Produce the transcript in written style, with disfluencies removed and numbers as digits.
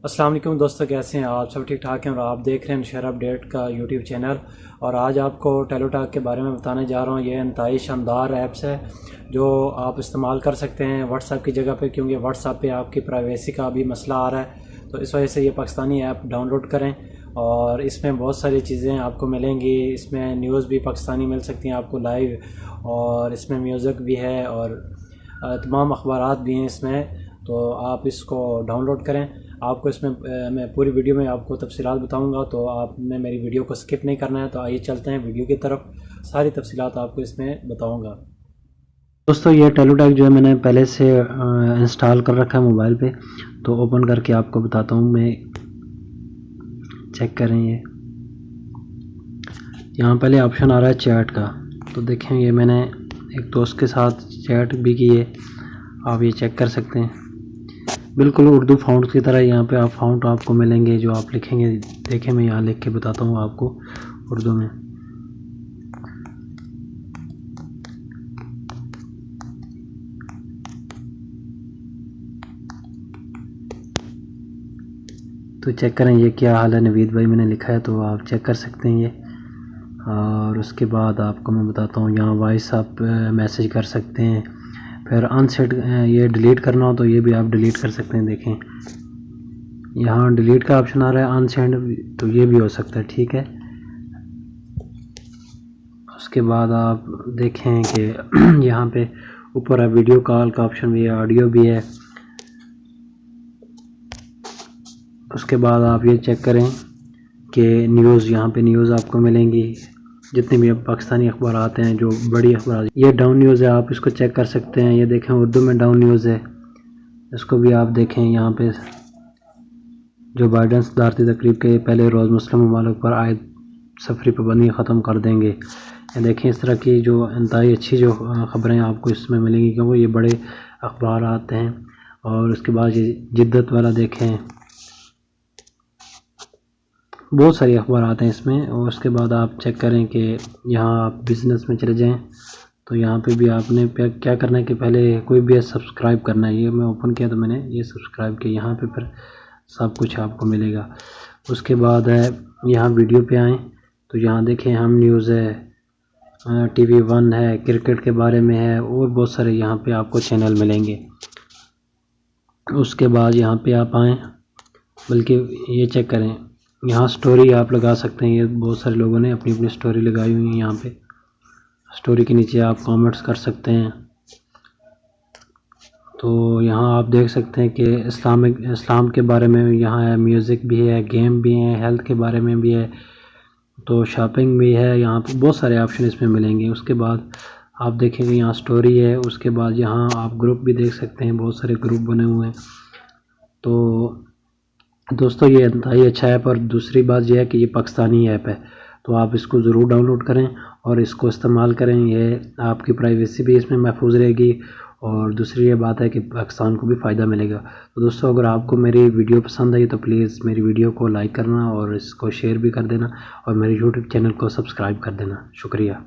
अस्सलाम वालेकुम दोस्तों, कैसे हैं आप? सब ठीक ठाक हैं और आप देख रहे हैं नशहर अपडेट का यूट्यूब चैनल। और आज आपको टेलोटॉक के बारे में बताने जा रहा हूँ। ये इंतहाई शानदार ऐप्स है जो आप इस्तेमाल कर सकते हैं व्हाट्सएप की जगह पे, क्योंकि व्हाट्सएप पे आपकी प्राइवेसी का भी मसला आ रहा है। तो इस वजह से ये पाकिस्तानी ऐप डाउनलोड करें और इसमें बहुत सारी चीज़ें आपको मिलेंगी। इसमें न्यूज़ भी पाकिस्तानी मिल सकती हैं आपको लाइव, और इसमें म्यूज़िक भी है और तमाम अखबारात भी हैं इसमें। तो आप इसको डाउनलोड करें। आपको इसमें मैं पूरी वीडियो में आपको तफसीलात बताऊंगा, तो आपने मेरी वीडियो को स्किप नहीं करना है। तो आइए चलते हैं वीडियो की तरफ, सारी तफसीलात आपको इसमें बताऊंगा। दोस्तों, ये टेलोटॉक जो है मैंने पहले से इंस्टॉल कर रखा है मोबाइल पे, तो ओपन करके आपको बताता हूँ मैं। चेक करें, ये यहाँ पहले ऑप्शन आ रहा है चैट का। तो देखें, ये मैंने एक दोस्त के साथ चैट भी की है, आप ये चेक कर सकते हैं। बिल्कुल उर्दू फ़ॉन्ट की तरह यहाँ पे आप फ़ॉन्ट आपको मिलेंगे जो आप लिखेंगे। देखें, मैं यहाँ लिख के बताता हूँ आपको उर्दू में। तो चेक करें ये क्या हाल है नवीद भाई, मैंने लिखा है, तो आप चेक कर सकते हैं ये। और उसके बाद आपको मैं बताता हूँ, यहाँ वॉइस आप मैसेज कर सकते हैं। फिर अनसेट ये डिलीट करना हो तो ये भी आप डिलीट कर सकते हैं। देखें, यहाँ डिलीट का ऑप्शन आ रहा है, अनसेंड, तो ये भी हो सकता है। ठीक है, उसके बाद आप देखें कि यहाँ पे ऊपर है वीडियो कॉल का ऑप्शन भी है, ऑडियो भी है। उसके बाद आप ये चेक करें कि न्यूज़, यहाँ पे न्यूज़ आपको मिलेंगी जितने भी पाकिस्तानी अखबार आते हैं, जो बड़ी अखबार। ये डाउन न्यूज़ है, आप इसको चेक कर सकते हैं। ये देखें, उर्दू में डाउन न्यूज़ है, इसको भी आप देखें। यहाँ पे जो बाइडेन सदारती तकरीब के पहले रोज़ मुस्लिम ममालिक पर आयद सफरी पाबंदी ख़त्म कर देंगे। ये देखें, इस तरह की जो इंतहाई अच्छी जो ख़बरें आपको इसमें मिलेंगी, क्योंकि ये बड़े अखबार आते हैं। और उसके बाद ये जिद्दत वाला देखें, बहुत सारे अखबार आते हैं इसमें। और उसके बाद आप चेक करें कि यहाँ आप बिज़नेस में चले जाएं, तो यहाँ पे भी आपने क्या करना है कि पहले कोई भी सब्सक्राइब करना है। ये मैं ओपन किया तो मैंने ये सब्सक्राइब किया, यहाँ पे फिर सब कुछ आपको मिलेगा। उसके बाद है यहाँ वीडियो पे आएँ, तो यहाँ देखें, हम न्यूज़ है, TV 1 है, क्रिकेट के बारे में है, और बहुत सारे यहाँ पे आपको चैनल मिलेंगे। उसके बाद यहाँ पे आप आएँ, बल्कि ये चेक करें, यहाँ स्टोरी आप लगा सकते हैं। ये बहुत सारे लोगों ने अपनी अपनी स्टोरी लगाई हुई है। यहाँ पे स्टोरी के नीचे आप कमेंट्स कर सकते हैं। तो यहाँ आप देख सकते हैं कि इस्लाम के बारे में यहाँ है, म्यूज़िक भी है, गेम भी है, हेल्थ के बारे में भी है, तो शॉपिंग भी है। यहाँ पे बहुत सारे ऑप्शन इसमें मिलेंगे। उसके बाद आप देखेंगे यहाँ स्टोरी है। उसके बाद यहाँ आप ग्रुप भी देख सकते हैं, बहुत सारे ग्रुप बने हुए हैं। तो दोस्तों, ये इंतहाई अच्छा ऐप, और दूसरी बात यह है कि ये पाकिस्तानी ऐप है, तो आप इसको ज़रूर डाउनलोड करें और इसको इस्तेमाल करें। ये आपकी प्राइवेसी भी इसमें महफूज रहेगी, और दूसरी ये बात है कि पाकिस्तान को भी फ़ायदा मिलेगा। तो दोस्तों, अगर आपको मेरी वीडियो पसंद आई तो प्लीज़ मेरी वीडियो को लाइक करना और इसको शेयर भी कर देना, और मेरे यूट्यूब चैनल को सब्सक्राइब कर देना। शुक्रिया।